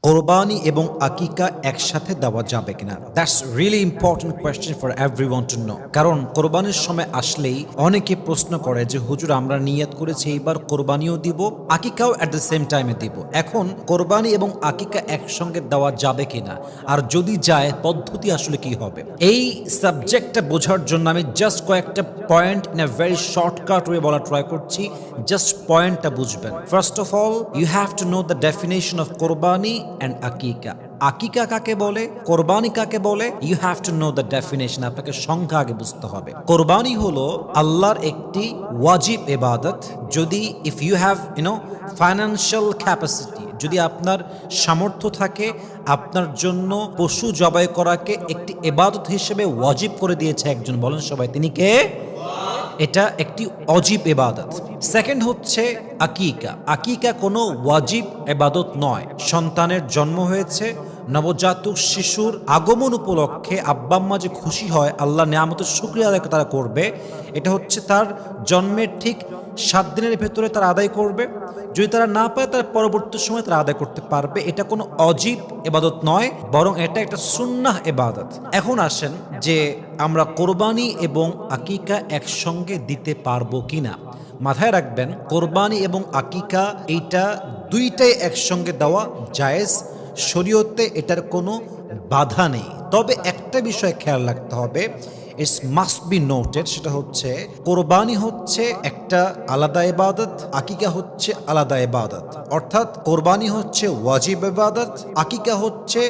কোরবানি এবং আকিকা একসাথে দেওয়া যাবে কিনা? That's really important question for everyone to know. কারণ কোরবানির সময় আসলেই অনেকে প্রশ্ন করে যে হুজুর আমরা নিয়ত করেছি এইবার কোরবানিও দিব, আকিকাও এট দ্য সেম টাইমে দিব। এখন কোরবানি এবং আকিকা একসঙ্গে দেওয়া যাবে কিনা, আর যদি যায় পদ্ধতি আসলে কি হবে? এই সাবজেক্টটা বোঝার জন্য আমি জাস্ট কয়েকটা point in a very shortcut way বলা ট্রাই করছি, জাস্ট পয়েন্টটা বুঝবেন। First of all you have to know the definition of কোরবানি অ্যান্ড আকিকা। আকিকা কাকে বলে, কোরবানি কাকে বলে, you have to know the definition. আপনাকে সংখ্যা আগে বুঝতে হবে। কোরবানি হলো আল্লাহর একটি ওয়াজিব ইবাদত। যদি if you have financial capacity, যদি আপনার সামর্থ্য থাকে, আপনার জন্য পশু জবাই করাকে একটি ইবাদত হিসেবে ওয়াজিব করে দিয়েছে একজন, বলেন সবাই তিনি কে? এটা একটি অজীব ইবাদত। সেকেন্ড হচ্ছে আকিকা। আকিকা কোনো ওয়াজিব ইবাদত নয়। সন্তানের জন্ম হয়েছে, নবজাতক শিশুর আগমন উপলক্ষে আব্বা আম্মা যে খুশি হয়, আল্লাহ নিয়ামতের শুকরিয়া আদায় তারা করবে। এটা হচ্ছে তার জন্মের ঠিক 7 দিনের ভেতরে তারা আদায় করবে। যদি তারা না পায় তার পরবর্তী সময় তারা আদায় করতে পারবে। এটা কোনো অজীব ইবাদত নয়, বরং এটা একটা সুন্নাহ ইবাদত। এখন আসেন যে আমরা কোরবানি এবং আকিকা একসঙ্গে দিতে পারবো কিনা। মাথায় রাখবেন, কোরবানি এবং আকিকা এইটা দুইটাই একসঙ্গে দেওয়া জায়েজ। শরীয়তে এটার কোনো বাধা নেই। তবে একটা বিষয় খেয়াল রাখতে হবে, ইটস মাস্ট বি নোটেড, সেটা হচ্ছে কোরবানি হচ্ছে একটা আলাদা ইবাদত, আকিকা হচ্ছে আলাদা ইবাদত। অর্থাৎ কোরবানি হচ্ছে ওয়াজিব ইবাদত, আকিকা হচ্ছে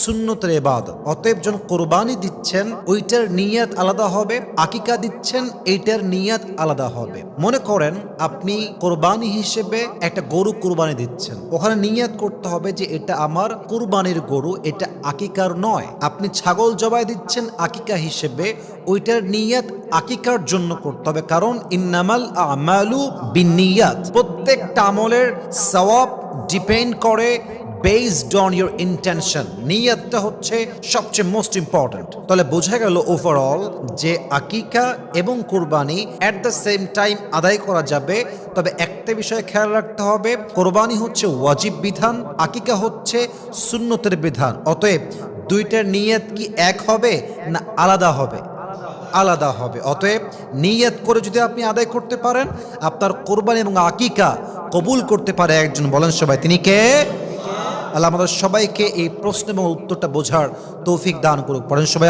সুন্নতের ইবাদত। অতএব যখন কোরবানি দিচ্ছেন ওইটার নিয়ত আলাদা হবে, আকিকা দিচ্ছেন এইটার নিয়ত আলাদা হবে। মনে করেন আপনি কোরবানি হিসেবে একটা গরু কোরবানি দিচ্ছেন, ওখানে নিয়ত করতে হবে যে এটা আমার কোরবানির গরু, এটা আকিকার নয়। আপনি ছাগল জবাই দিচ্ছেন আকিকা হিসেবে, ওইটার নিয়ত আকিকার জন্য করতে হবে। কারণ ইন্নামাল আমালু বিন্নিয়াত, প্রত্যেকটা আমলের সওয়াব ডিপেন্ড করে বেসড অন ইউর ইন্টেনশন। নিয়তটা হচ্ছে সবচেয়ে মোস্ট ইম্পর্ট্যান্ট। তাহলে বোঝা গেল ওভারঅল যে আকিকা এবং কোরবানি অ্যাট দ্য সেম টাইম আদায় করা যাবে। তবে একটা বিষয় খেয়াল রাখতে হবে, কোরবানি হচ্ছে ওয়াজিব বিধান, আকিকা হচ্ছে সুন্নতের বিধান। অতএব দুইটার নিয়ত কি এক হবে না আলাদা হবে? আলাদা হবে। অতএব নিয়ত করে যদি আপনি আদায় করতে পারেন, আপনার কোরবানি এবং আকিকা কবুল করতে পারে একজন, বলেন সবাই তিনি কে? আল্লাহ আমাদের সবাইকে এই প্রশ্ন এবং উত্তরটা বোঝার তৌফিক দান করুক, পড়েন সবাই।